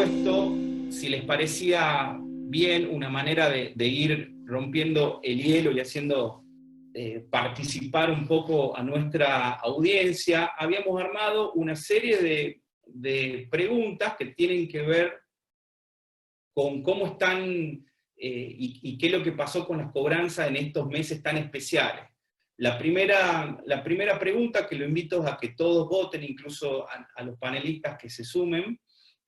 propuesto, si les parecía bien, una manera de ir rompiendo el hielo y haciendo participar un poco a nuestra audiencia. Habíamos armado una serie de preguntas que tienen que ver con cómo están y qué es lo que pasó con las cobranzas en estos meses tan especiales. La primera pregunta, que lo invito a que todos voten, incluso a los panelistas que se sumen,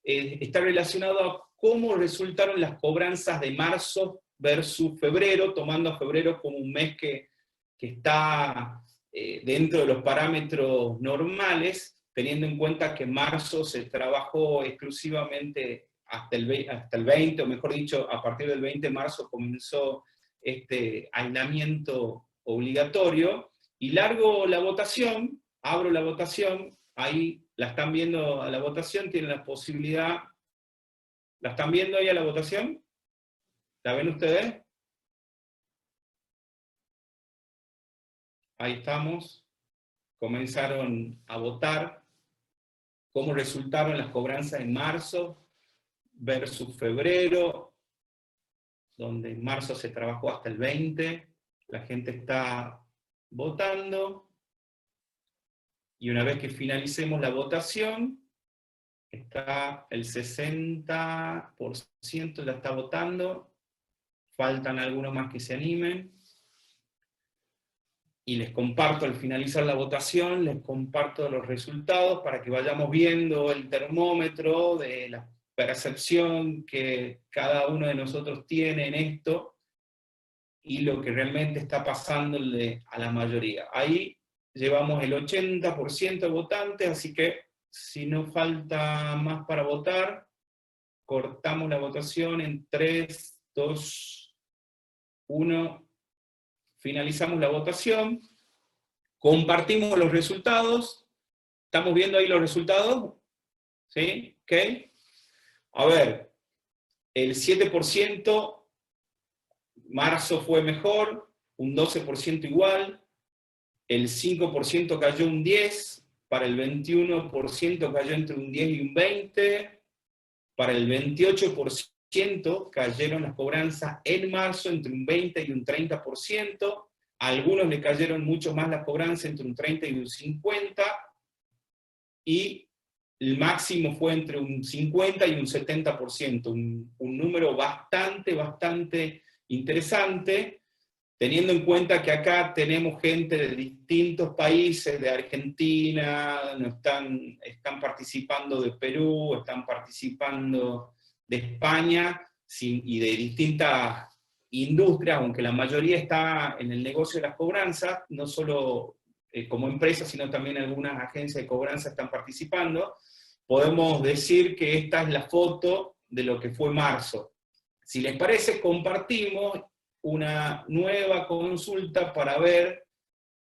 está relacionado a cómo resultaron las cobranzas de marzo versus febrero, tomando a febrero como un mes que está dentro de los parámetros normales, teniendo en cuenta que marzo se trabajó exclusivamente hasta el 20, o mejor dicho, a partir del 20 de marzo comenzó este aislamiento obligatorio, y largo la votación, abro la votación, ahí la están viendo a la votación, tienen la posibilidad, ¿la están viendo ahí a la votación? ¿La ven ustedes? Ahí estamos, comenzaron a votar, cómo resultaron las cobranzas en marzo versus febrero, donde en marzo se trabajó hasta el 20, la gente está votando, y una vez que finalicemos la votación, está el 60% ya está votando, faltan algunos más que se animen, y les comparto al finalizar la votación, les comparto los resultados para que vayamos viendo el termómetro de la percepción que cada uno de nosotros tiene en esto, y lo que realmente está pasándole a la mayoría. Ahí llevamos el 80% de votantes, así que si no falta más para votar, cortamos la votación en 3, 2, 1, finalizamos la votación, compartimos los resultados. ¿Estamos viendo ahí los resultados? ¿Sí? ¿Ok? A ver, el 7%, marzo fue mejor, un 12% igual, el 5% cayó un 10%, para el 21% cayó entre un 10 y un 20%, para el 28% cayeron las cobranzas en marzo entre un 20 y un 30%, a algunos le cayeron mucho más las cobranzas entre un 30 y un 50%, y el máximo fue entre un 50 y un 70%, un número bastante interesante, teniendo en cuenta que acá tenemos gente de distintos países, de Argentina, están participando de Perú, están participando de España, y de distintas industrias, aunque la mayoría está en el negocio de las cobranzas, no solo como empresa, sino también algunas agencias de cobranza están participando. Podemos decir que esta es la foto de lo que fue marzo. Si les parece, compartimos una nueva consulta para ver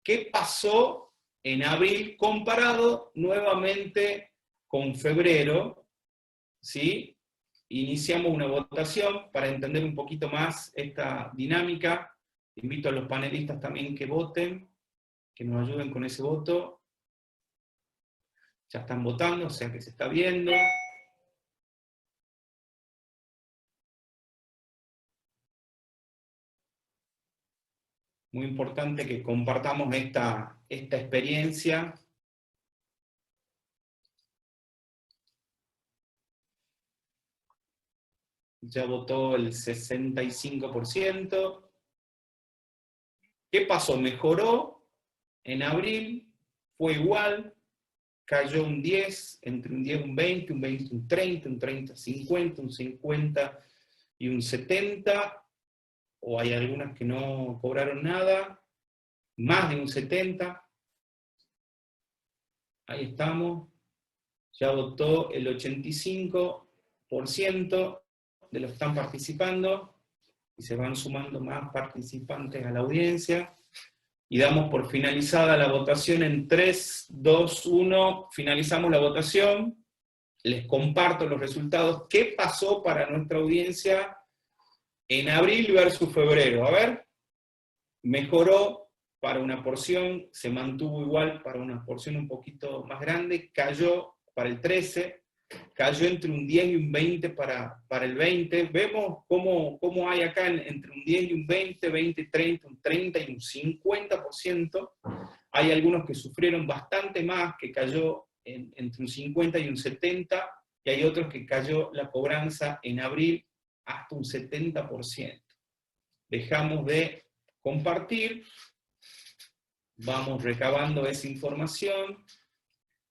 qué pasó en abril comparado nuevamente con febrero, ¿sí? Iniciamos una votación para entender un poquito más esta dinámica. Invito a los panelistas también que voten, que nos ayuden con ese voto. Ya están votando, o sea que se está viendo. Muy importante que compartamos esta experiencia. Ya votó el 65%. ¿Qué pasó? Mejoró en abril, fue igual, cayó un 10, entre un 10 y un 20, un 20 un 30, un 30 50, un 50 y un 70, o hay algunas que no cobraron nada, más de un 70, ahí estamos, ya votó el 85% de los que están participando, y se van sumando más participantes a la audiencia, y damos por finalizada la votación en 3, 2, 1, finalizamos la votación, les comparto los resultados. ¿Qué pasó para nuestra audiencia en abril versus febrero? A ver, mejoró para una porción, se mantuvo igual para una porción un poquito más grande, cayó para el 13, cayó entre un 10 y un 20 para el 20. Vemos cómo hay acá entre un 10 y un 20, 20 y 30, un 30 y un 50%. Hay algunos que sufrieron bastante más, que cayó entre un 50 y un 70, y hay otros que cayó la cobranza en abril hasta un 70%. Dejamos de compartir, vamos recabando esa información,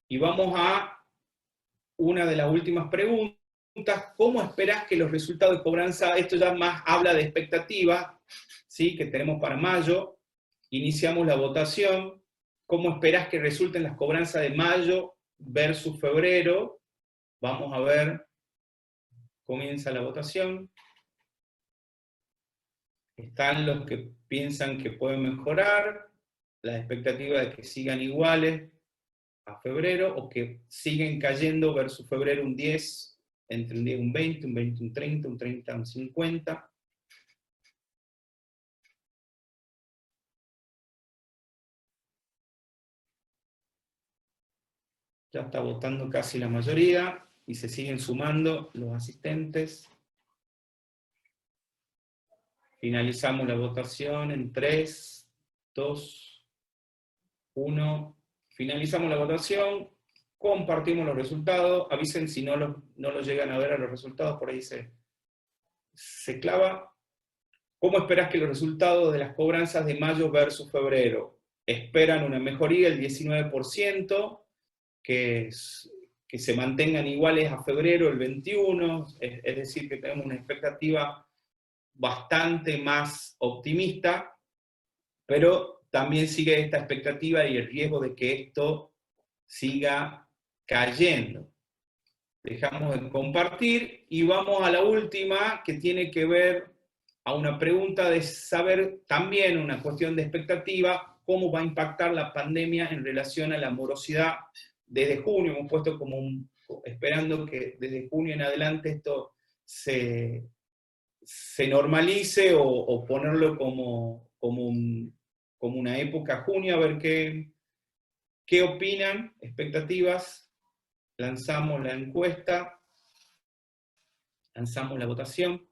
y vamos a una de las últimas preguntas. ¿Cómo esperás que los resultados de cobranza, esto ya más habla de expectativa, ¿sí?, que tenemos para mayo? Iniciamos la votación. ¿Cómo esperás que resulten las cobranzas de mayo versus febrero? Vamos a ver, comienza la votación. Están los que piensan que pueden mejorar, las expectativas de que sigan iguales a febrero, o que siguen cayendo versus febrero un 10, entre un 10 y un 20, un 20 un 30, un 30 un 50. Ya está votando casi la mayoría, y se siguen sumando los asistentes. Finalizamos la votación en 3, 2, 1. Finalizamos la votación, compartimos los resultados. Avisen si no los llegan a ver a los resultados, por ahí se clava. ¿Cómo esperás que los resultados de las cobranzas de mayo versus febrero? Esperan una mejoría del 19%, que se mantengan iguales a febrero el 21%, es decir, que tenemos una expectativa bastante más optimista, pero también sigue esta expectativa y el riesgo de que esto siga cayendo. Dejamos de compartir y vamos a la última, que tiene que ver a una pregunta de saber, también una cuestión de expectativa, cómo va a impactar la pandemia en relación a la morosidad desde junio. Hemos puesto esperando que desde junio en adelante esto se normalice, o ponerlo como una época junio, a ver qué opinan, expectativas. Lanzamos la encuesta, lanzamos la votación.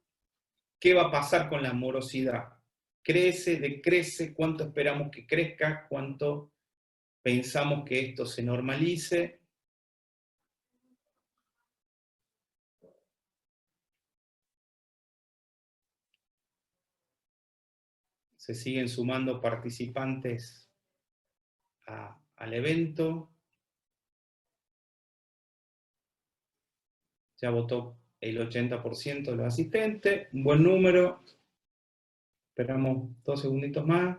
¿Qué va a pasar con la morosidad? ¿Crece, decrece? ¿Cuánto esperamos que crezca? ¿Cuánto pensamos que esto se normalice? Se siguen sumando participantes al evento. Ya votó el 80% de los asistentes, un buen número. Esperamos 2 segunditos más.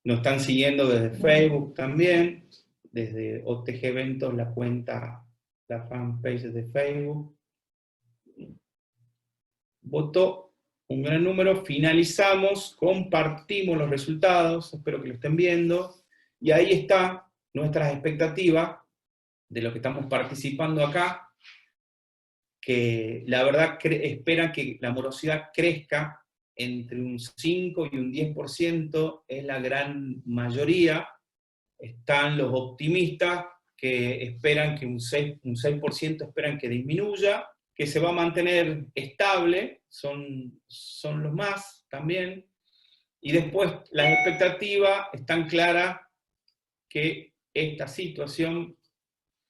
Nos están siguiendo desde Facebook también, desde OTG Eventos, la cuenta, la fanpage de Facebook. Votó un gran número, finalizamos, compartimos los resultados, espero que lo estén viendo, y ahí está nuestras expectativas de lo que estamos participando acá, que la verdad esperan que la morosidad crezca entre un 5 y un 10%, es la gran mayoría. Están los optimistas que esperan que un 6% esperan que disminuya, que se va a mantener estable, son los más también. Y después las expectativas están claras que esta situación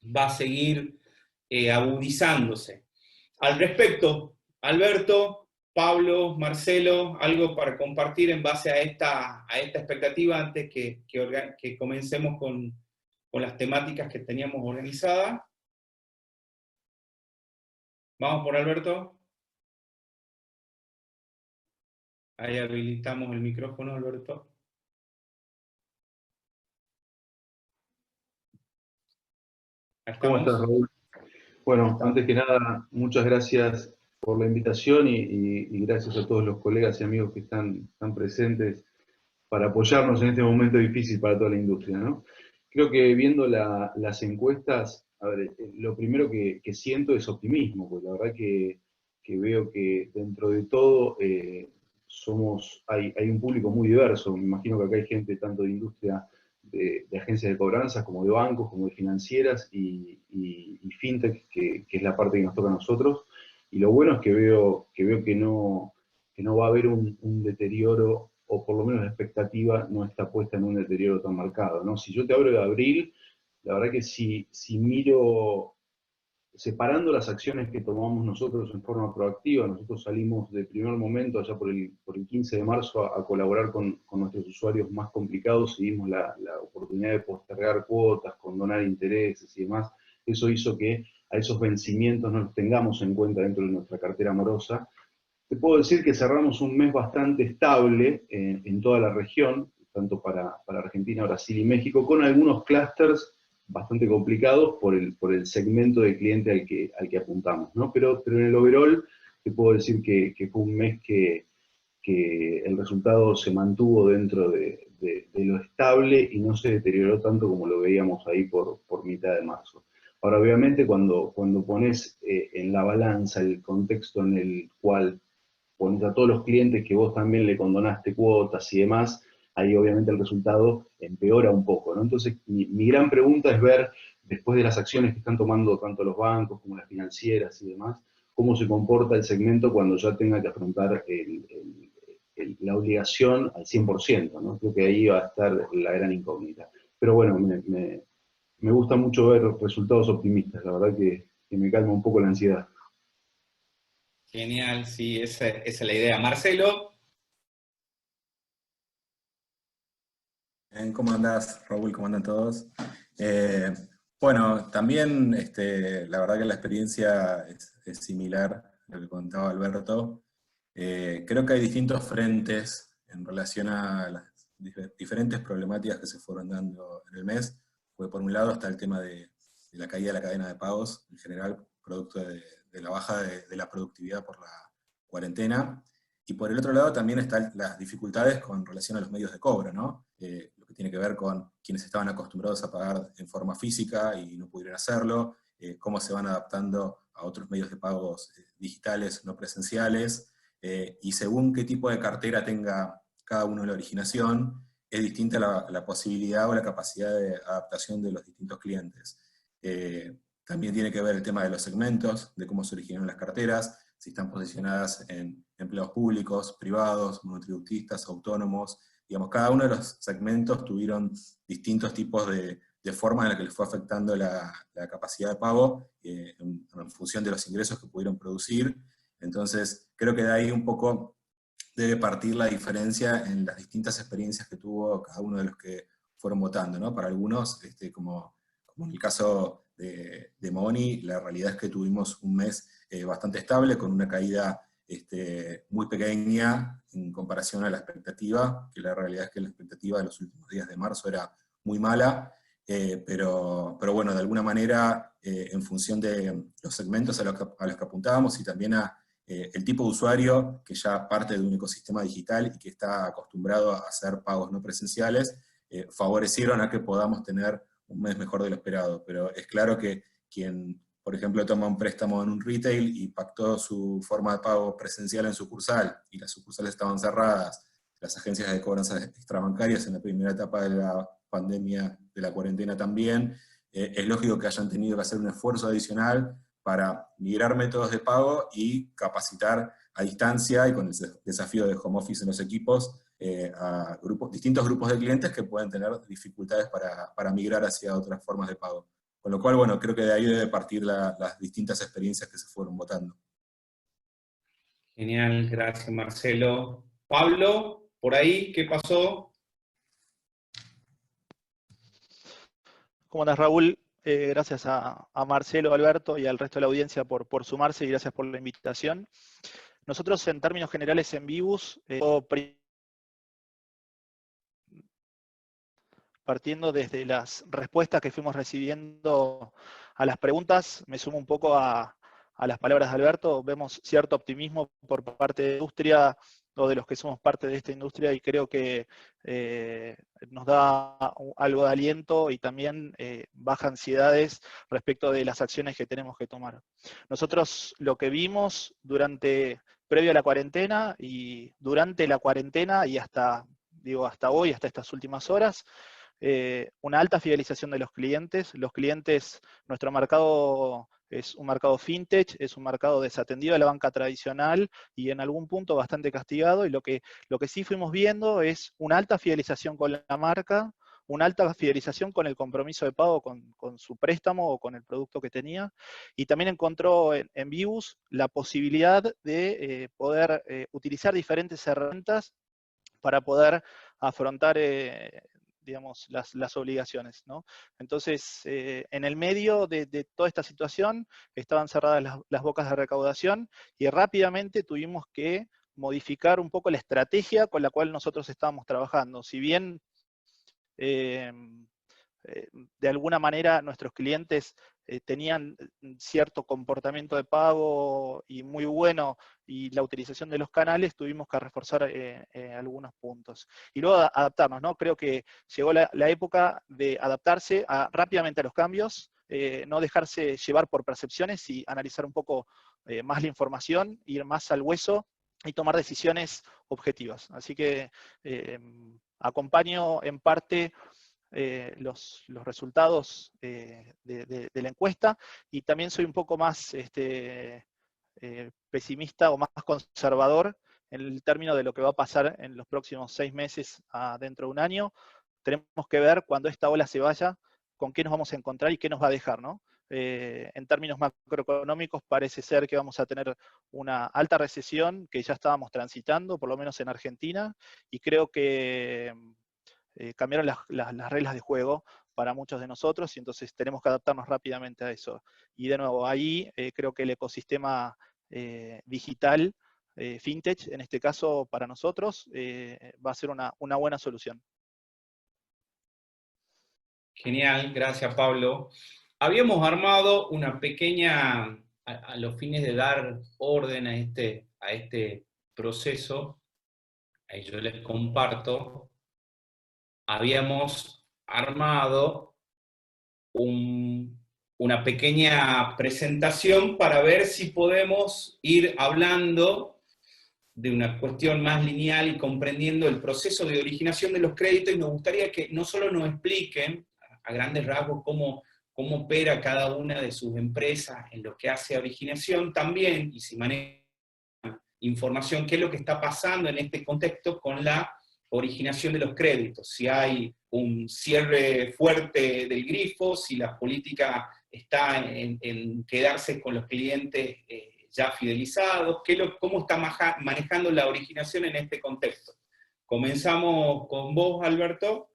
va a seguir agudizándose. Al respecto, Alberto, Pablo, Marcelo, algo para compartir en base a esta expectativa antes que comencemos con las temáticas que teníamos organizadas. Vamos por Alberto. Ahí habilitamos el micrófono, Alberto. ¿Cómo estás, Raúl? Bueno, antes que nada, muchas gracias por la invitación y gracias a todos los colegas y amigos que están presentes para apoyarnos en este momento difícil para toda la industria, ¿no? Creo que viendo las encuestas, a ver, lo primero que siento es optimismo, porque la verdad que veo que dentro de todo hay un público muy diverso. Me imagino que acá hay gente tanto de industria de agencias de cobranza, como de bancos, como de financieras y fintech, que es la parte que nos toca a nosotros. Y lo bueno es que veo que no va a haber un deterioro, o por lo menos la expectativa no está puesta en un deterioro tan marcado, ¿no? Si yo te hablo de abril, la verdad que si miro, separando las acciones que tomamos nosotros en forma proactiva, nosotros salimos de primer momento, allá por el 15 de marzo, a colaborar con nuestros usuarios más complicados, seguimos la oportunidad de postergar cuotas, condonar intereses y demás. Eso hizo que a esos vencimientos no los tengamos en cuenta dentro de nuestra cartera morosa. Te puedo decir que cerramos un mes bastante estable en toda la región, tanto para Argentina, Brasil y México, con algunos clústeres bastante complicados por el segmento de cliente al que apuntamos, ¿no? Pero en el overall te puedo decir que fue un mes que el resultado se mantuvo dentro de lo estable y no se deterioró tanto como lo veíamos ahí por mitad de marzo. Ahora, obviamente, cuando pones en la balanza el contexto en el cual pones a todos los clientes que vos también le condonaste cuotas y demás, ahí obviamente el resultado empeora un poco, ¿no? Entonces, mi gran pregunta es ver, después de las acciones que están tomando tanto los bancos como las financieras y demás, cómo se comporta el segmento cuando ya tenga que afrontar la obligación al 100%, ¿no? Creo que ahí va a estar la gran incógnita. Pero bueno, me gusta mucho ver resultados optimistas, la verdad que me calma un poco la ansiedad. Genial, sí, esa es la idea. Marcelo. ¿Cómo andás, Raúl? ¿Cómo andan todos? Bueno, también la verdad que la experiencia es similar a lo que contaba Alberto. Creo que hay distintos frentes en relación a las diferentes problemáticas que se fueron dando en el mes. Porque por un lado está el tema de la caída de la cadena de pagos, en general, producto de la baja de la productividad por la cuarentena. Y por el otro lado también están las dificultades con relación a los medios de cobro, ¿no? Lo que tiene que ver con quienes estaban acostumbrados a pagar en forma física y no pudieron hacerlo, cómo se van adaptando a otros medios de pagos digitales, no presenciales, y según qué tipo de cartera tenga cada uno en la originación, es distinta la posibilidad o la capacidad de adaptación de los distintos clientes. También tiene que ver el tema de los segmentos, de cómo se originaron las carteras, si están posicionadas en empleados públicos, privados, monotributistas, autónomos. Digamos, cada uno de los segmentos tuvieron distintos tipos de forma en la que les fue afectando la capacidad de pago en función de los ingresos que pudieron producir. Entonces, creo que de ahí un poco debe partir la diferencia en las distintas experiencias que tuvo cada uno de los que fueron votando, ¿no? Para algunos, como en el caso de Moni, la realidad es que tuvimos un mes bastante estable, con una caída muy pequeña en comparación a la expectativa, que la realidad es que la expectativa de los últimos días de marzo era muy mala, pero bueno, de alguna manera, en función de los segmentos a los que apuntábamos y también a el tipo de usuario que ya parte de un ecosistema digital y que está acostumbrado a hacer pagos no presenciales, favorecieron a que podamos tener un mes mejor de lo esperado. Pero es claro que quien, por ejemplo, toma un préstamo en un retail y pactó su forma de pago presencial en sucursal, y las sucursales estaban cerradas, las agencias de cobranza extrabancarias en la primera etapa de la pandemia, de la cuarentena también, es lógico que hayan tenido que hacer un esfuerzo adicional para migrar métodos de pago y capacitar a distancia y con el desafío de home office en los equipos a distintos grupos de clientes que pueden tener dificultades para migrar hacia otras formas de pago. Con lo cual, bueno, creo que de ahí debe partir las distintas experiencias que se fueron votando. Genial, gracias Marcelo. Pablo, por ahí, ¿qué pasó? ¿Cómo andas, Raúl? Gracias a Marcelo, Alberto y al resto de la audiencia por sumarse y gracias por la invitación. Nosotros, en términos generales, en Vivus, partiendo desde las respuestas que fuimos recibiendo a las preguntas, me sumo un poco a las palabras de Alberto. Vemos cierto optimismo por parte de la industria, o de los que somos parte de esta industria, y creo que nos da algo de aliento y también baja ansiedades respecto de las acciones que tenemos que tomar. Nosotros lo que vimos previo a la cuarentena y durante la cuarentena y hasta hoy, hasta estas últimas horas, una alta fidelización de los clientes. Los clientes, nuestro mercado es un mercado fintech, es un mercado desatendido de la banca tradicional y en algún punto bastante castigado, y lo que sí fuimos viendo es una alta fidelización con la marca, una alta fidelización con el compromiso de pago con su préstamo o con el producto que tenía, y también encontró en Vivus la posibilidad de poder utilizar diferentes herramientas para poder afrontar digamos, las obligaciones, ¿no? Entonces, en el medio de toda esta situación, estaban cerradas las bocas de recaudación y rápidamente tuvimos que modificar un poco la estrategia con la cual nosotros estábamos trabajando. Si bien de alguna manera nuestros clientes tenían cierto comportamiento de pago y muy bueno, y la utilización de los canales, tuvimos que reforzar algunos puntos. Y luego adaptarnos, ¿no? Creo que llegó la época de adaptarse rápidamente a los cambios, no dejarse llevar por percepciones y analizar un poco más la información, ir más al hueso y tomar decisiones objetivas. Así que acompaño en parte los resultados de la encuesta, y también soy un poco más pesimista o más conservador en el término de lo que va a pasar en los próximos 6 meses a dentro de un año. Tenemos que ver cuando esta ola se vaya, con qué nos vamos a encontrar y qué nos va a dejar, ¿no? En términos macroeconómicos parece ser que vamos a tener una alta recesión que ya estábamos transitando, por lo menos en Argentina, y creo que cambiaron las reglas de juego para muchos de nosotros, y entonces tenemos que adaptarnos rápidamente a eso. Y de nuevo, ahí creo que el ecosistema digital, fintech, en este caso para nosotros, va a ser una buena solución. Genial, gracias Pablo. Habíamos armado una pequeña, a los fines de dar orden a este proceso, ahí yo les comparto, habíamos armado una pequeña presentación para ver si podemos ir hablando de una cuestión más lineal y comprendiendo el proceso de originación de los créditos, y nos gustaría que no solo nos expliquen a grandes rasgos cómo opera cada una de sus empresas en lo que hace a originación, también, y si manejan información, qué es lo que está pasando en este contexto con la originación de los créditos, si hay un cierre fuerte del grifo, si la política está en quedarse con los clientes ya fidelizados, cómo está manejando la originación en este contexto. Comenzamos con vos, Alberto.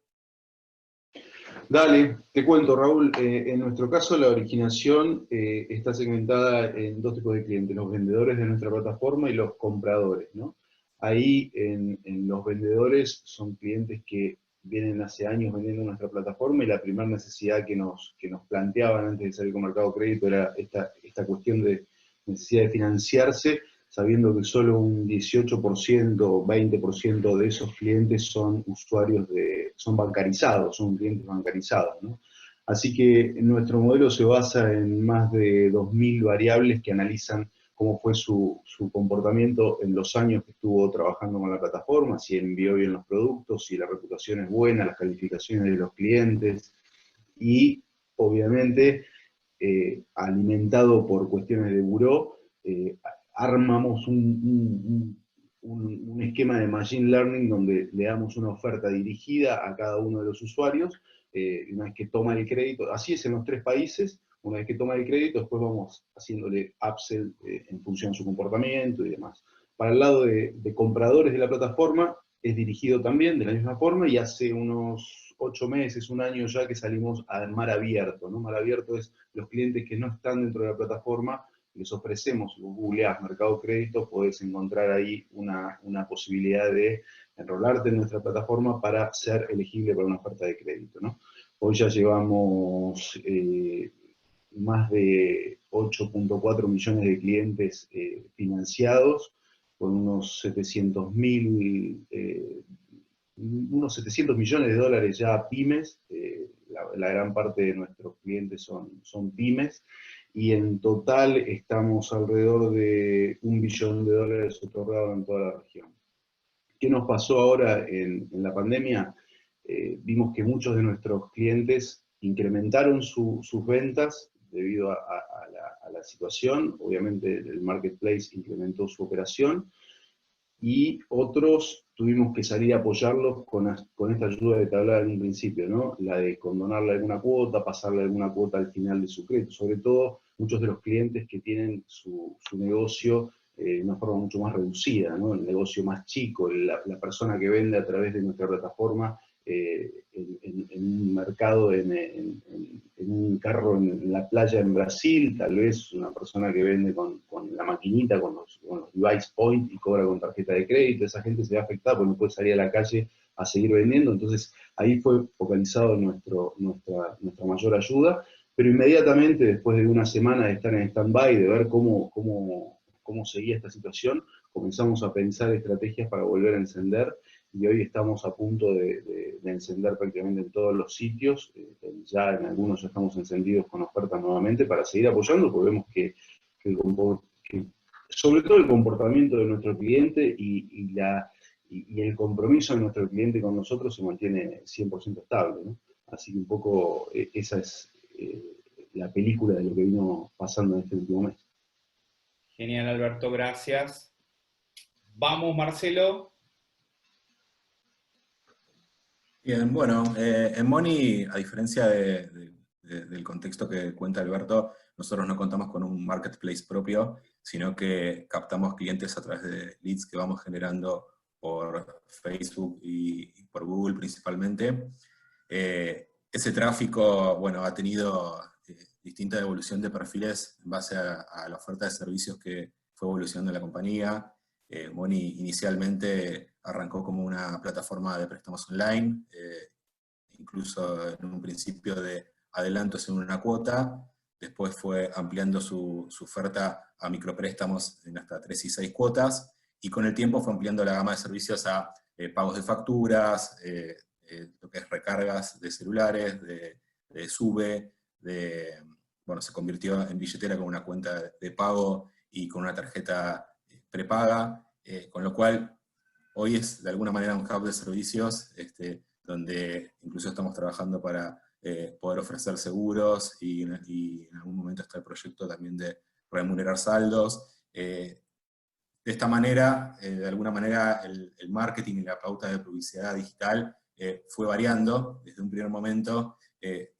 Dale, te cuento, Raúl. En nuestro caso, la originación está segmentada en 2 tipos de clientes: los vendedores de nuestra plataforma y los compradores, ¿no? Ahí, en los vendedores, son clientes que vienen hace años vendiendo nuestra plataforma, y la primera necesidad que nos planteaban antes de salir con Mercado Crédito era esta cuestión de necesidad de financiarse, sabiendo que solo un 18% o 20% de esos clientes son usuarios son bancarizados, son clientes bancarizados, ¿no? Así que nuestro modelo se basa en más de 2.000 variables que analizan cómo fue su comportamiento en los años que estuvo trabajando con la plataforma, si envió bien los productos, si la reputación es buena, las calificaciones de los clientes, y obviamente alimentado por cuestiones de buró, armamos un esquema de Machine Learning donde le damos una oferta dirigida a cada uno de los usuarios, una vez que toma el crédito. Así es en los 3 países. Una vez que toma el crédito, después vamos haciéndole upsell en función de su comportamiento y demás. Para el lado de compradores de la plataforma, es dirigido también de la misma forma, y hace unos 8 meses, un año ya, que salimos a mar abierto, ¿no? Mar abierto es los clientes que no están dentro de la plataforma, les ofrecemos, googleás Mercado Crédito, podés encontrar ahí una posibilidad de enrolarte en nuestra plataforma para ser elegible para una oferta de crédito, ¿no? Hoy ya llevamos más de 8.4 millones de clientes financiados, con unos 700 millones de dólares ya pymes. La gran parte de nuestros clientes son pymes, y en total estamos alrededor de $1 billón otorgados en toda la región. ¿Qué nos pasó ahora en la pandemia? vimos que muchos de nuestros clientes incrementaron sus ventas debido a la situación. Obviamente el marketplace incrementó su operación, y otros tuvimos que salir a apoyarlos con esta ayuda de que hablaba en un principio, ¿no? La de condonarle alguna cuota, pasarle alguna cuota al final de su crédito. Sobre todo, muchos de los clientes que tienen su negocio de una forma mucho más reducida, ¿no? El negocio más chico, la persona que vende a través de nuestra plataforma en un mercado, en un carro en la playa en Brasil, tal vez una persona que vende con la maquinita, con los device point y cobra con tarjeta de crédito. Esa gente se ve afectada porque no puede salir a la calle a seguir vendiendo. Entonces ahí fue focalizado nuestra mayor ayuda, pero inmediatamente después de una semana de estar en stand-by, de ver cómo seguía esta situación, comenzamos a pensar estrategias para volver a encender, y hoy estamos a punto de encender prácticamente en todos los sitios. Ya en algunos ya estamos encendidos con ofertas nuevamente para seguir apoyando, porque vemos que sobre todo el comportamiento de nuestro cliente y el compromiso de nuestro cliente con nosotros se mantiene 100% estable, ¿no? Así que un poco esa es la película de lo que vino pasando en este último mes. Genial, Alberto, gracias. Vamos, Marcelo. Bien, bueno, en Money, a diferencia del contexto que cuenta Alberto, nosotros no contamos con un marketplace propio, sino que captamos clientes a través de leads que vamos generando por Facebook y por Google principalmente. Ese tráfico, bueno, ha tenido distinta evolución de perfiles en base a la oferta de servicios que fue evolucionando en la compañía. Money inicialmente arrancó como una plataforma de préstamos online, incluso en un principio de adelantos en una cuota, después fue ampliando su oferta a micropréstamos en hasta 3 y 6 cuotas, y con el tiempo fue ampliando la gama de servicios a pagos de facturas, lo que es recargas de celulares, de SUBE, bueno, se convirtió en billetera con una cuenta de pago y con una tarjeta prepaga, con lo cual hoy es de alguna manera un hub de servicios donde incluso estamos trabajando para poder ofrecer seguros, y en algún momento está el proyecto también de remunerar saldos. De esta manera, de alguna manera, el marketing y la pauta de publicidad digital fue variando. Desde un primer momento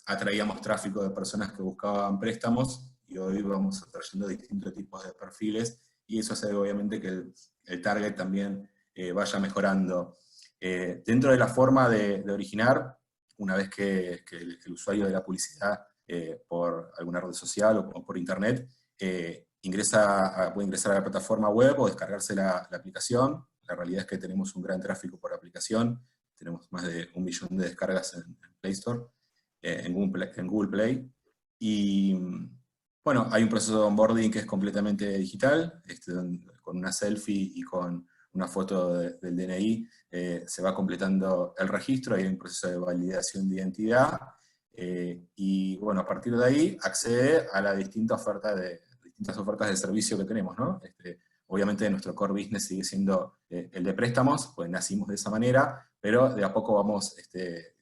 atraíamos tráfico de personas que buscaban préstamos, y hoy vamos atrayendo distintos tipos de perfiles, y eso hace obviamente que el target también vaya mejorando. Dentro de la forma de originar, una vez que el usuario de la publicidad por alguna red social o por internet, puede ingresar a la plataforma web o descargarse la aplicación. La realidad es que tenemos un gran tráfico por aplicación, tenemos más de 1 millón de descargas en Play Store, en Google Play, y bueno, hay un proceso de onboarding que es completamente digital, con una selfie y con una foto del DNI, se va completando el registro, hay un proceso de validación de identidad, y bueno, a partir de ahí accede a las distintas ofertas de servicio que tenemos, ¿no? Obviamente nuestro core business sigue siendo el de préstamos, pues nacimos de esa manera, pero de a poco vamos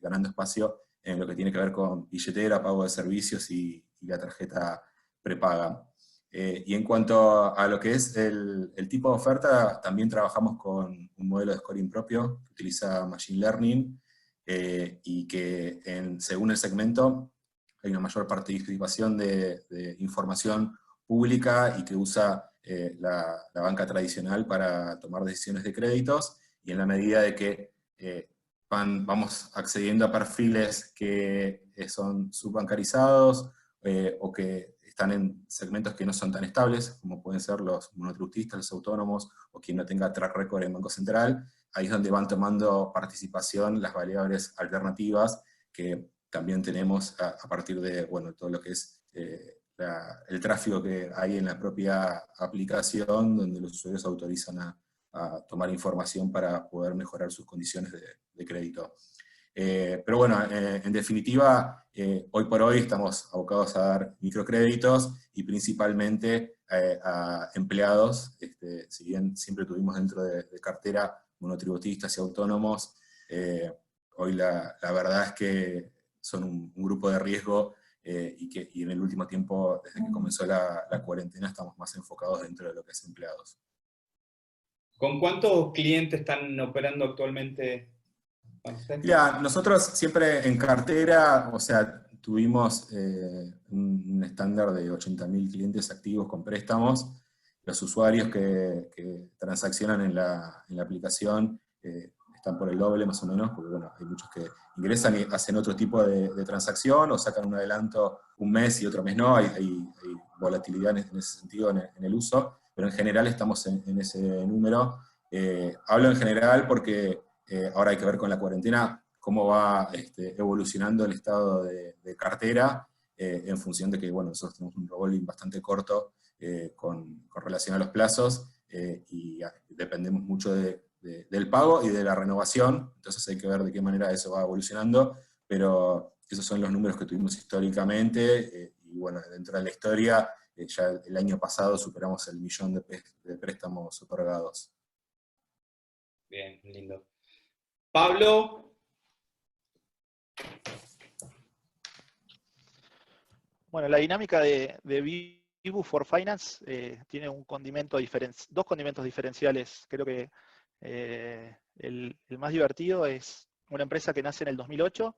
ganando espacio en lo que tiene que ver con billetera, pago de servicios y la tarjeta prepaga. Y en cuanto a lo que es el tipo de oferta, también trabajamos con un modelo de scoring propio que utiliza Machine Learning, y que según el segmento hay una mayor participación de información pública y que usa la banca tradicional para tomar decisiones de créditos, y en la medida de que vamos accediendo a perfiles que son subbancarizados o que están en segmentos que no son tan estables, como pueden ser los monotributistas, los autónomos, o quien no tenga track record en Banco Central, ahí es donde van tomando participación las variables alternativas que también tenemos a partir de, bueno, todo lo que es el tráfico que hay en la propia aplicación, donde los usuarios autorizan a tomar información para poder mejorar sus condiciones de crédito. Pero bueno, en definitiva, hoy por hoy estamos abocados a dar microcréditos y principalmente a empleados, si bien siempre tuvimos dentro de cartera monotributistas y autónomos, hoy la verdad es que son un grupo de riesgo y en el último tiempo, desde que comenzó la cuarentena, estamos más enfocados dentro de lo que es empleados. ¿Con cuántos clientes están operando actualmente? Mira, nosotros siempre en cartera, o sea, tuvimos un estándar de 80.000 clientes activos con préstamos. Los usuarios que transaccionan en la aplicación están por el doble más o menos, porque bueno, hay muchos que ingresan y hacen otro tipo de transacción, o sacan un adelanto un mes y otro mes no, hay volatilidad en ese sentido en el uso, pero en general estamos en ese número. Hablo en general porque ahora hay que ver con la cuarentena cómo va evolucionando el estado de cartera, en función de que, bueno, nosotros tenemos un revolving bastante corto con relación a los plazos, y dependemos mucho del pago y de la renovación, entonces hay que ver de qué manera eso va evolucionando, pero esos son los números que tuvimos históricamente, y bueno, dentro de la historia, ya el año pasado superamos el 1.000.000 de préstamos otorgados. Bien, lindo. Pablo. Bueno, la dinámica de Vivu for Finance tiene dos condimentos diferenciales. Creo que el más divertido es una empresa que nace en el 2008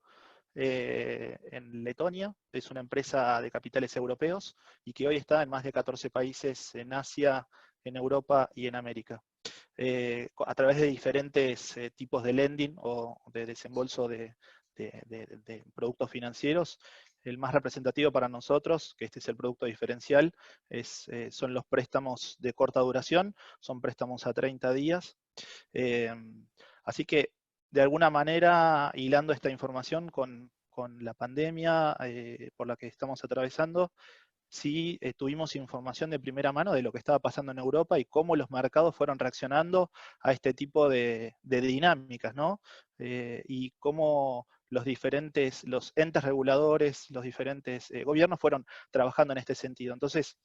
en Letonia. Es una empresa de capitales europeos y que hoy está en más de 14 países en Asia, en Europa y en América. A través de diferentes tipos de lending o de desembolso de productos financieros. El más representativo para nosotros, que este es el producto diferencial, son los préstamos de corta duración, son préstamos a 30 días. Así que, de alguna manera, hilando esta información con la pandemia por la que estamos atravesando, sí tuvimos información de primera mano de lo que estaba pasando en Europa y cómo los mercados fueron reaccionando a este tipo de dinámicas, ¿no? Y cómo los entes reguladores, los diferentes gobiernos fueron trabajando en este sentido. Entonces,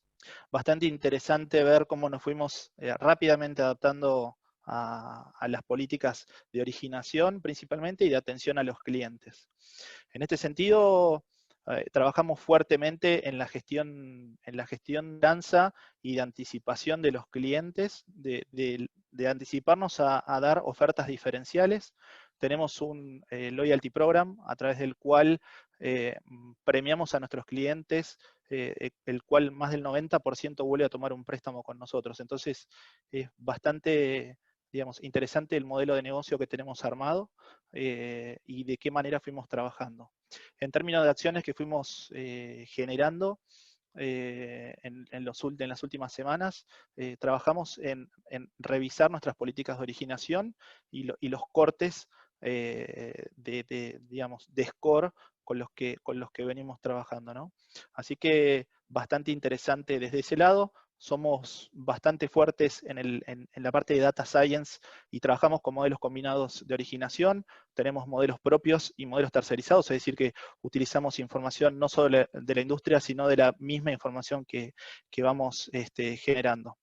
bastante interesante ver cómo nos fuimos rápidamente adaptando a las políticas de originación principalmente y de atención a los clientes. En este sentido, trabajamos fuertemente en la gestión de danza y de anticipación de los clientes, de anticiparnos a dar ofertas diferenciales. Tenemos un loyalty program a través del cual premiamos a nuestros clientes, el cual más del 90% vuelve a tomar un préstamo con nosotros. Entonces es bastante, digamos, interesante el modelo de negocio que tenemos armado y de qué manera fuimos trabajando. En términos de acciones que fuimos generando en las últimas semanas, trabajamos en revisar nuestras políticas de originación y los cortes digamos, de score con los que venimos trabajando, ¿no? Así que bastante interesante desde ese lado. Somos bastante fuertes en la parte de data science y trabajamos con modelos combinados de originación. Tenemos modelos propios y modelos tercerizados, es decir, que utilizamos información no solo de la industria, sino de la misma información que vamos generando.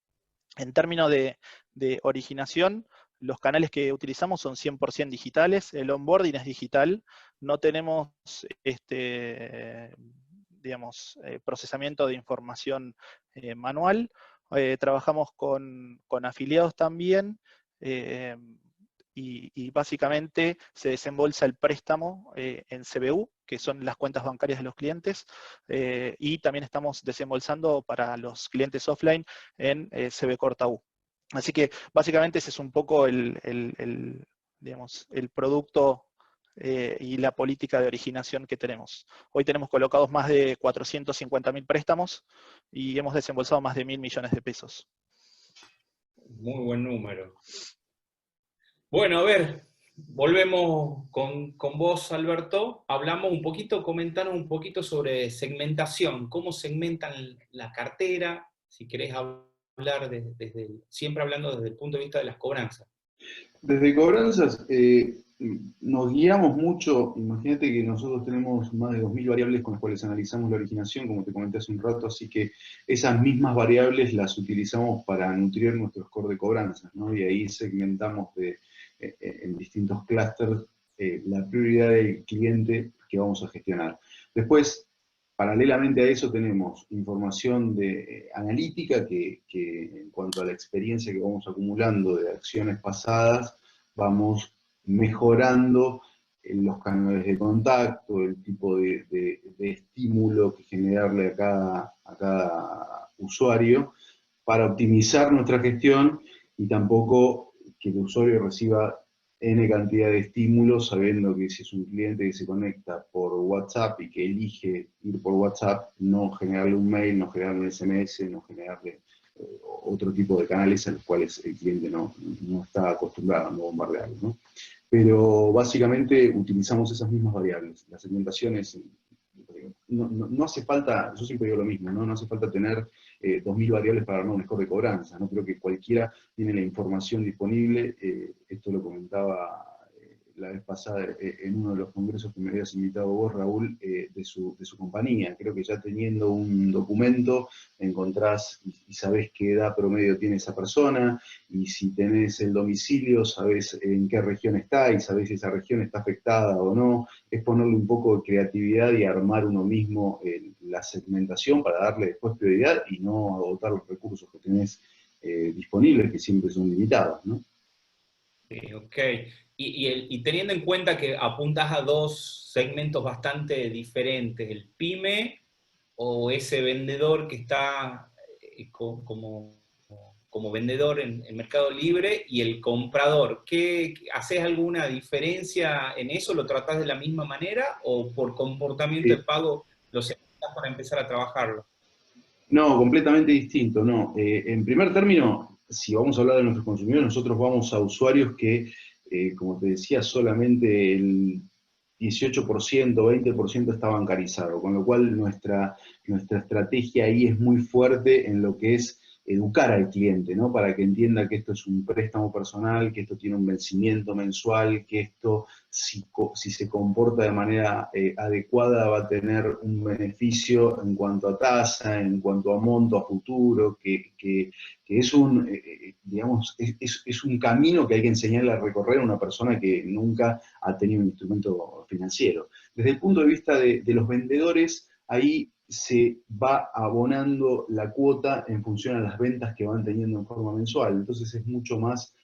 En términos de originación, los canales que utilizamos son 100% digitales, el onboarding es digital, no tenemos digamos, procesamiento de información manual, trabajamos con afiliados también, y básicamente se desembolsa el préstamo en CBU, que son las cuentas bancarias de los clientes, y también estamos desembolsando para los clientes offline en CB Corta U. Así que básicamente ese es un poco digamos, el producto y la política de originación que tenemos. Hoy tenemos colocados más de 450.000 préstamos y hemos desembolsado más de 1.000 millones de pesos. Muy buen número. Bueno, a ver, volvemos con vos, Alberto. Hablamos un poquito, comentanos un poquito sobre segmentación, cómo segmentan la cartera, si querés hablar siempre hablando desde el punto de vista de las cobranzas. Desde cobranzas nos guiamos mucho. Imagínate que nosotros tenemos más de 2.000 variables con las cuales analizamos la originación, como te comenté hace un rato, así que esas mismas variables las utilizamos para nutrir nuestro score de cobranzas, ¿no? Y ahí segmentamos en distintos clústeres la prioridad del cliente que vamos a gestionar. Después, paralelamente a eso tenemos información analítica que en cuanto a la experiencia que vamos acumulando de acciones pasadas, vamos mejorando los canales de contacto, el tipo de estímulo que generarle a cada usuario para optimizar nuestra gestión y tampoco que el usuario reciba N cantidad de estímulos, sabiendo que si es un cliente que se conecta por WhatsApp y que elige ir por WhatsApp, no generarle un mail, no generarle un SMS, no generarle otro tipo de canales a los cuales el cliente no está acostumbrado a no bombardearlo, ¿no? Pero básicamente utilizamos esas mismas variables. La segmentación es, no hace falta, yo siempre digo lo mismo, no hace falta tener 2.000 variables para armar un score de cobranza, ¿no? Creo que cualquiera tiene la información disponible, esto lo comentaba la vez pasada en uno de los congresos que me habías invitado vos, Raúl, de su compañía. Creo que ya teniendo un documento encontrás y sabés qué edad promedio tiene esa persona, y si tenés el domicilio, sabés en qué región está, y sabés si esa región está afectada o no. Es ponerle un poco de creatividad y armar uno mismo la segmentación para darle después prioridad y no agotar los recursos que tenés disponibles, que siempre son limitados, ¿no? Ok. Y teniendo en cuenta que apuntas a dos segmentos bastante diferentes, el pyme o ese vendedor que está como vendedor en Mercado Libre, y el comprador, ¿haces alguna diferencia en eso? ¿Lo tratás de la misma manera o por comportamiento de pago lo segmentas para empezar a trabajarlo? No, completamente distinto, no. En primer término, si vamos a hablar de nuestros consumidores, nosotros vamos a usuarios que, como te decía, solamente el 18%, 20% está bancarizado, con lo cual nuestra estrategia ahí es muy fuerte en lo que es educar al cliente, ¿no? Para que entienda que esto es un préstamo personal, que esto tiene un vencimiento mensual, que esto, si se comporta de manera adecuada, va a tener un beneficio en cuanto a tasa, en cuanto a monto a futuro, que es un, digamos, es un camino que hay que enseñarle a recorrer a una persona que nunca ha tenido un instrumento financiero. Desde el punto de vista de los vendedores, ahí se va abonando la cuota en función a las ventas que van teniendo en forma mensual. Entonces es mucho más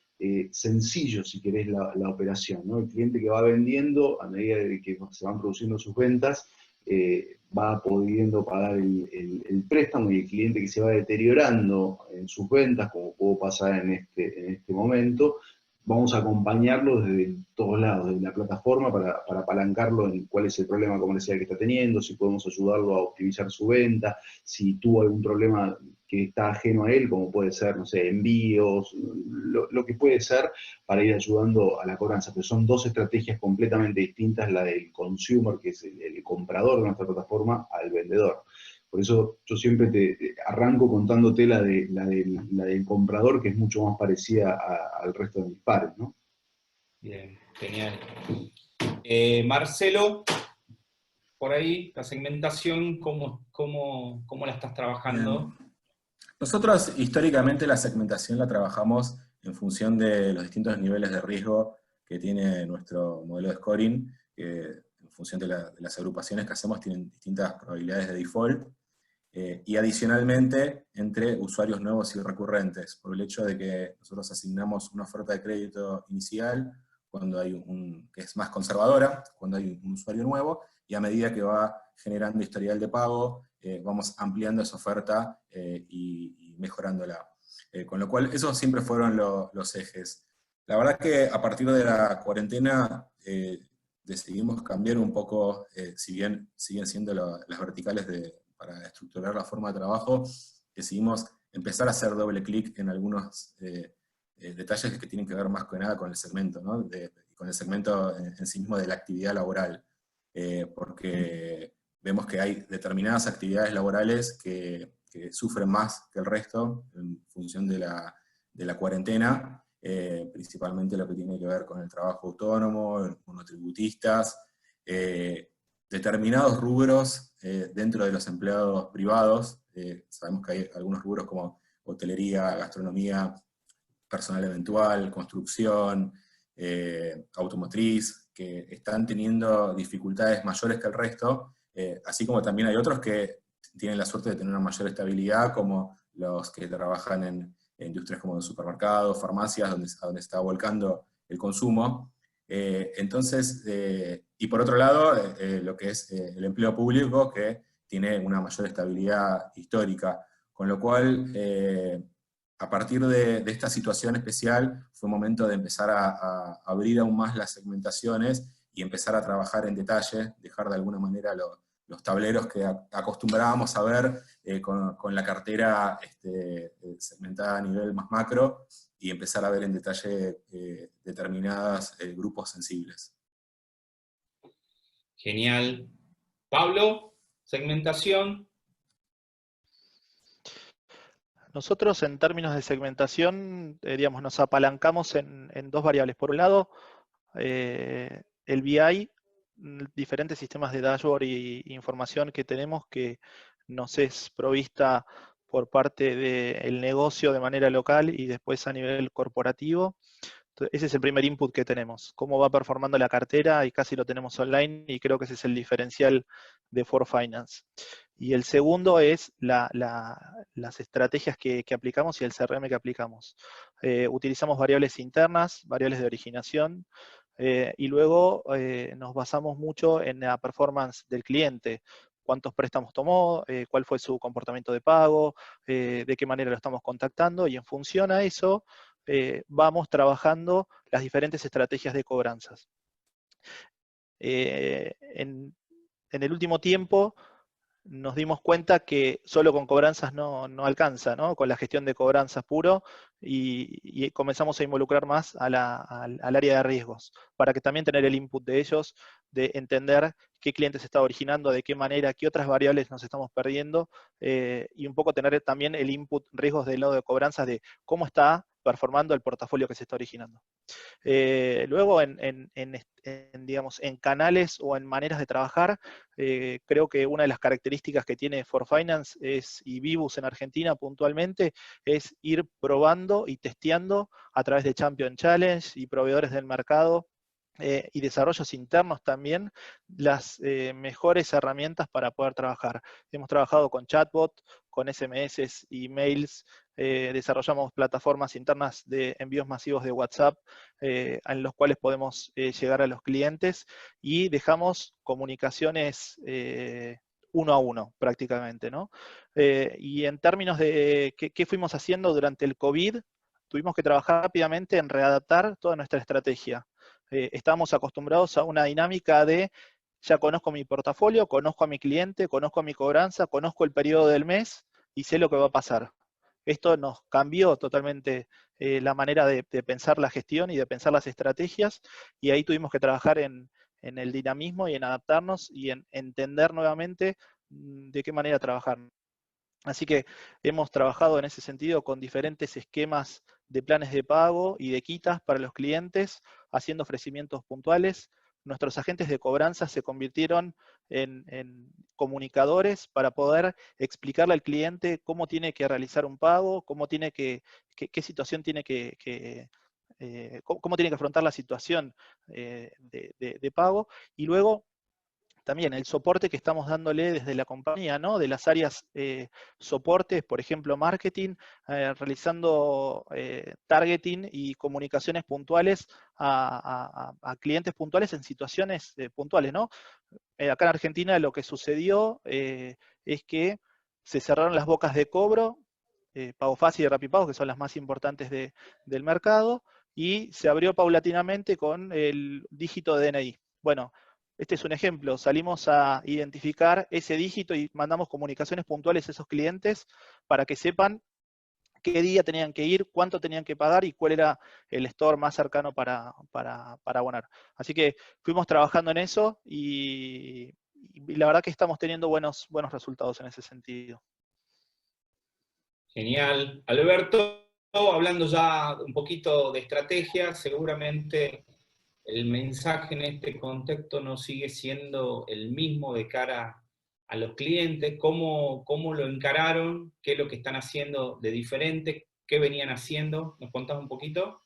sencillo, si querés, la operación, ¿no? El cliente que va vendiendo, a medida de que se van produciendo sus ventas, va pudiendo pagar el préstamo, y el cliente que se va deteriorando en sus ventas, como pudo pasar en este momento, vamos a acompañarlo desde todos lados, desde la plataforma, para apalancarlo en cuál es el problema comercial que está teniendo, si podemos ayudarlo a optimizar su venta, si tuvo algún problema que está ajeno a él, como puede ser, no sé, envíos, lo que puede ser, para ir ayudando a la cobranza. Pero son dos estrategias completamente distintas, la del consumer, que es el comprador de nuestra plataforma, al vendedor. Por eso yo siempre te arranco contándote la del comprador, que es mucho más parecida al resto de mis pares, ¿no? Bien, genial. Marcelo, por ahí, la segmentación, ¿cómo la estás trabajando? Bien. Nosotros históricamente la segmentación la trabajamos en función de los distintos niveles de riesgo que tiene nuestro modelo de scoring, que en función de las agrupaciones que hacemos tienen distintas probabilidades de default, y adicionalmente entre usuarios nuevos y recurrentes, por el hecho de que nosotros asignamos una oferta de crédito inicial cuando hay que es más conservadora, cuando hay un usuario nuevo, y a medida que va generando historial de pago, vamos ampliando esa oferta y mejorándola. Con lo cual, esos siempre fueron los ejes. La verdad que a partir de la cuarentena decidimos cambiar un poco, si bien siguen siendo las verticales para estructurar la forma de trabajo, decidimos empezar a hacer doble clic en algunos detalles que tienen que ver más que nada con el segmento, ¿no? Con el segmento en sí mismo de la actividad laboral. Porque vemos que hay determinadas actividades laborales que sufren más que el resto en función de la cuarentena, principalmente lo que tiene que ver con el trabajo autónomo, monotributistas, determinados rubros dentro de los empleados privados. Sabemos que hay algunos rubros como hotelería, gastronomía, personal eventual, construcción, automotriz, que están teniendo dificultades mayores que el resto, así como también hay otros que tienen la suerte de tener una mayor estabilidad, como los que trabajan en industrias como supermercados, farmacias, donde se está volcando el consumo. Entonces, y por otro lado, lo que es el empleo público, que tiene una mayor estabilidad histórica, con lo cual, a partir de esta situación especial, fue momento de empezar a abrir aún más las segmentaciones y empezar a trabajar en detalle, dejar de alguna manera los tableros que acostumbrábamos a ver con la cartera segmentada a nivel más macro, y empezar a ver en detalle determinados grupos sensibles. Genial. Pablo, segmentación. Nosotros en términos de segmentación, digamos, nos apalancamos en dos variables. Por un lado, el BI, diferentes sistemas de dashboard y información que tenemos que nos es provista por parte del negocio de manera local y después a nivel corporativo. Entonces, ese es el primer input que tenemos, cómo va performando la cartera, y casi lo tenemos online, y creo que ese es el diferencial de For Finance. Y el segundo es las estrategias que aplicamos y el CRM que aplicamos. Utilizamos variables internas, variables de originación, y luego nos basamos mucho en la performance del cliente. Cuántos préstamos tomó, cuál fue su comportamiento de pago, de qué manera lo estamos contactando, y en función a eso vamos trabajando las diferentes estrategias de cobranzas. En el último tiempo nos dimos cuenta que solo con cobranzas no alcanza, ¿no? Con la gestión de cobranzas puro, y comenzamos a involucrar más al área de riesgos, para que también tener el input de ellos, de entender qué clientes se está originando, de qué manera, qué otras variables nos estamos perdiendo, y un poco tener también el input riesgos del lado de cobranzas, de cómo está performando el portafolio que se está originando. Luego, digamos, en canales o en maneras de trabajar, creo que una de las características que tiene For Finance y Vivus en Argentina puntualmente, es ir probando y testeando a través de Champion Challenge y proveedores del mercado, y desarrollos internos también, las mejores herramientas para poder trabajar. Hemos trabajado con chatbot, con SMS, emails, desarrollamos plataformas internas de envíos masivos de WhatsApp, en los cuales podemos llegar a los clientes, y dejamos comunicaciones uno a uno prácticamente, ¿no? Y en términos de qué fuimos haciendo durante el COVID, tuvimos que trabajar rápidamente en readaptar toda nuestra estrategia. Estábamos acostumbrados a una dinámica de: ya conozco mi portafolio, conozco a mi cliente, conozco a mi cobranza, conozco el periodo del mes y sé lo que va a pasar. Esto nos cambió totalmente la manera de pensar la gestión y de pensar las estrategias, y ahí tuvimos que trabajar en el dinamismo y en adaptarnos y en entender nuevamente de qué manera trabajar. Así que hemos trabajado en ese sentido con diferentes esquemas de planes de pago y de quitas para los clientes, haciendo ofrecimientos puntuales. Nuestros agentes de cobranza se convirtieron en comunicadores para poder explicarle al cliente cómo tiene que realizar un pago, qué situación tiene cómo tiene que afrontar la situación de pago, y luego también el soporte que estamos dándole desde la compañía, ¿no? De las áreas soportes, por ejemplo, marketing, realizando targeting y comunicaciones puntuales a clientes puntuales en situaciones puntuales, ¿no? Acá en Argentina lo que sucedió es que se cerraron las bocas de cobro, Pago Fácil y Rapipago, que son las más importantes del mercado, y se abrió paulatinamente con el dígito de DNI. Bueno, este es un ejemplo. Salimos a identificar ese dígito y mandamos comunicaciones puntuales a esos clientes para que sepan qué día tenían que ir, cuánto tenían que pagar y cuál era el store más cercano para abonar. Así que fuimos trabajando en eso, y la verdad que estamos teniendo buenos resultados en ese sentido. Genial. Alberto, hablando ya un poquito de estrategia, seguramente el mensaje en este contexto no sigue siendo el mismo de cara a los clientes. ¿Cómo lo encararon? ¿Qué es lo que están haciendo de diferente? ¿Qué venían haciendo? ¿Nos contás un poquito?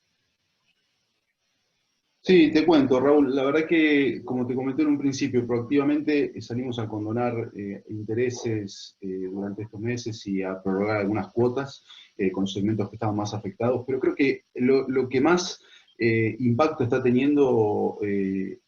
Sí, te cuento, Raúl. La verdad que, como te comenté en un principio, proactivamente salimos a condonar intereses durante estos meses y a prorrogar algunas cuotas con segmentos que estaban más afectados, pero creo que lo que más impacto está teniendo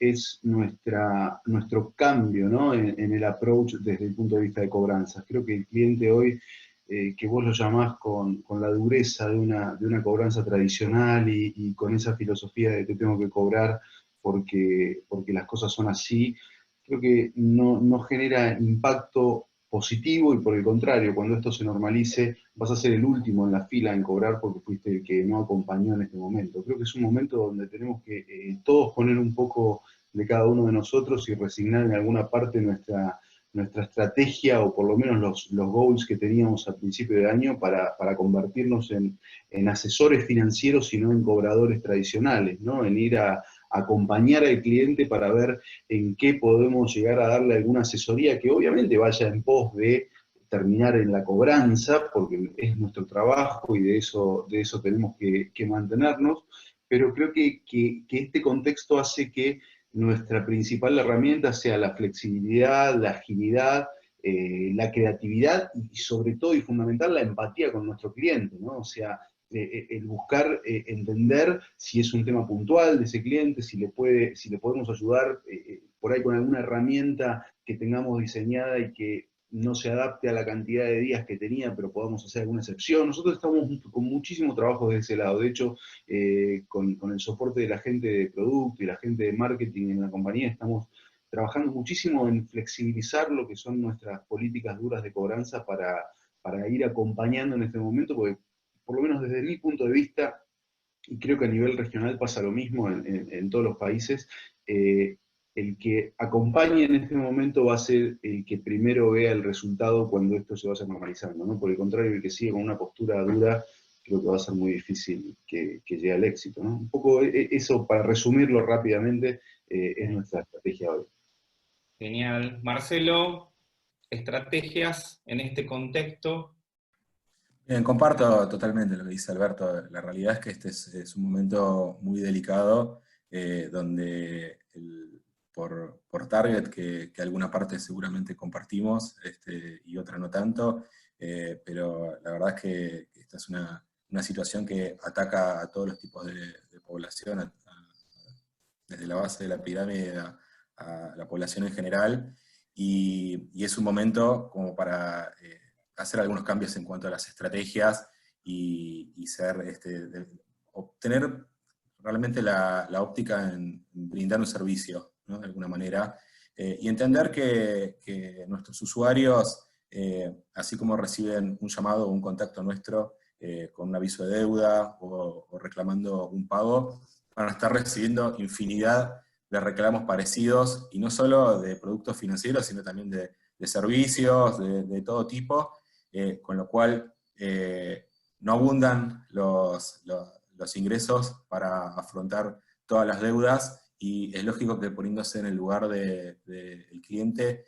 es nuestro cambio, ¿no? en el approach desde el punto de vista de cobranzas. Creo que el cliente hoy que vos lo llamás con la dureza de una cobranza tradicional y con esa filosofía de te tengo que cobrar porque las cosas son así, creo que no genera impacto positivo y por el contrario, cuando esto se normalice, vas a ser el último en la fila en cobrar porque fuiste el que no acompañó en este momento. Creo que es un momento donde tenemos que todos poner un poco de cada uno de nosotros y resignar en alguna parte nuestra estrategia o por lo menos los goals que teníamos al principio de año para convertirnos en asesores financieros y no en cobradores tradicionales, ¿no? En ir a acompañar al cliente para ver en qué podemos llegar a darle alguna asesoría que obviamente vaya en pos de terminar en la cobranza, porque es nuestro trabajo y de eso tenemos que mantenernos, pero creo que este contexto hace que nuestra principal herramienta sea la flexibilidad, la agilidad, la creatividad y sobre todo y fundamental la empatía con nuestro cliente, ¿no? O sea, el buscar entender si es un tema puntual de ese cliente, si le podemos ayudar por ahí con alguna herramienta que tengamos diseñada y que no se adapte a la cantidad de días que tenía, pero podamos hacer alguna excepción. Nosotros estamos con muchísimo trabajo de ese lado. De hecho, con el soporte de la gente de producto y la gente de marketing en la compañía, estamos trabajando muchísimo en flexibilizar lo que son nuestras políticas duras de cobranza para ir acompañando en este momento, porque por lo menos desde mi punto de vista, y creo que a nivel regional pasa lo mismo en todos los países, el que acompañe en este momento va a ser el que primero vea el resultado cuando esto se vaya normalizando, ¿no? Por el contrario, el que sigue con una postura dura, creo que va a ser muy difícil que llegue al éxito, ¿no? Un poco eso, para resumirlo rápidamente, es nuestra estrategia hoy. Genial. Marcelo, estrategias en este contexto. Bien, comparto totalmente lo que dice Alberto. La realidad es que este es un momento muy delicado, donde por target, que alguna parte seguramente compartimos y otra no tanto, pero la verdad es que esta es una situación que ataca a todos los tipos de población, desde la base de la pirámide a la población en general, y es un momento como para hacer algunos cambios en cuanto a las estrategias y obtener realmente la óptica en brindar un servicio, ¿no? De alguna manera, y entender que nuestros usuarios, así como reciben un llamado o un contacto nuestro con un aviso de deuda o reclamando un pago, van a estar recibiendo infinidad de reclamos parecidos, y no solo de productos financieros, sino también de servicios, de todo tipo, con lo cual no abundan los ingresos para afrontar todas las deudas, y es lógico que poniéndose en el lugar del cliente,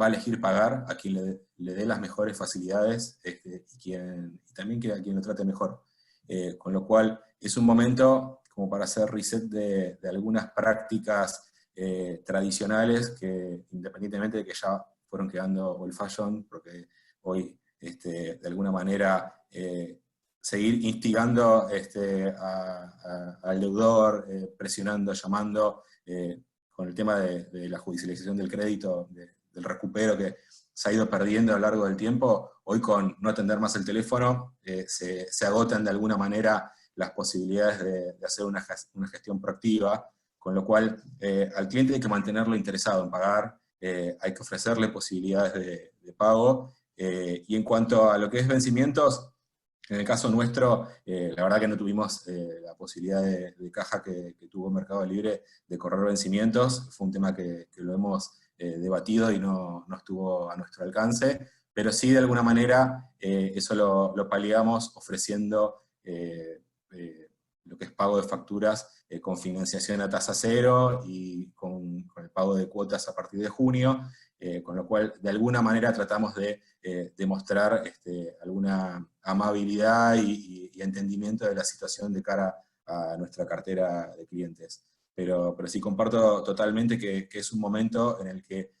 va a elegir pagar a quien le dé las mejores facilidades y también a quien lo trate mejor. Con lo cual es un momento como para hacer reset de algunas prácticas tradicionales que, independientemente de que ya fueron quedando old fashion, porque hoy de alguna manera seguir instigando al deudor, presionando, llamando, con el tema de la judicialización del crédito, del recupero que se ha ido perdiendo a lo largo del tiempo. Hoy, con no atender más el teléfono, se agotan de alguna manera las posibilidades de hacer una gestión proactiva, con lo cual al cliente hay que mantenerlo interesado en pagar, hay que ofrecerle posibilidades de pago, y en cuanto a lo que es vencimientos, en el caso nuestro, la verdad que no tuvimos la posibilidad de caja que tuvo Mercado Libre de correr vencimientos. Fue un tema que lo hemos debatido y no estuvo a nuestro alcance, pero sí, de alguna manera, eso lo paliamos ofreciendo lo que es pago de facturas con financiación a tasa cero y con el pago de cuotas a partir de junio, con lo cual de alguna manera tratamos de demostrar alguna amabilidad y entendimiento de la situación de cara a nuestra cartera de clientes. pero sí comparto totalmente que es un momento en el que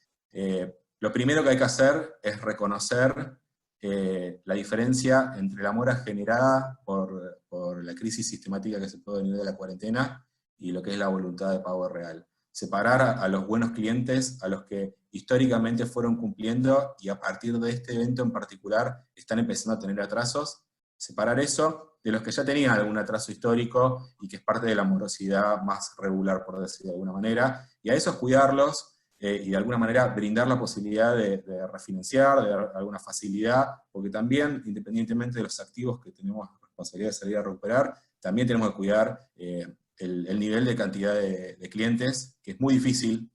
lo primero que hay que hacer es reconocer la diferencia entre la mora generada por la crisis sistemática que se puede venir de la cuarentena y lo que es la voluntad de pago real. Separar a los buenos clientes, a los que históricamente fueron cumpliendo y a partir de este evento en particular están empezando a tener atrasos, separar eso de los que ya tenían algún atraso histórico y que es parte de la morosidad más regular, por decir de alguna manera, y a esos cuidarlos, y de alguna manera brindar la posibilidad de refinanciar, de dar alguna facilidad, porque también, independientemente de los activos que tenemos responsabilidad de salir a recuperar, también tenemos que cuidar el nivel de cantidad de clientes, que es muy difícil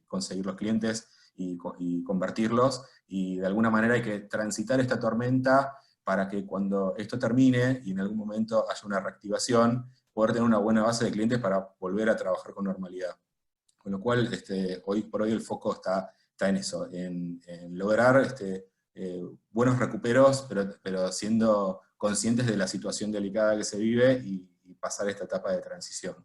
conseguir los clientes y convertirlos, y de alguna manera hay que transitar esta tormenta para que cuando esto termine y en algún momento haya una reactivación, poder tener una buena base de clientes para volver a trabajar con normalidad. Con lo cual, hoy por hoy el foco está en eso, en lograr buenos recuperos, pero siendo conscientes de la situación delicada que se vive y pasar esta etapa de transición.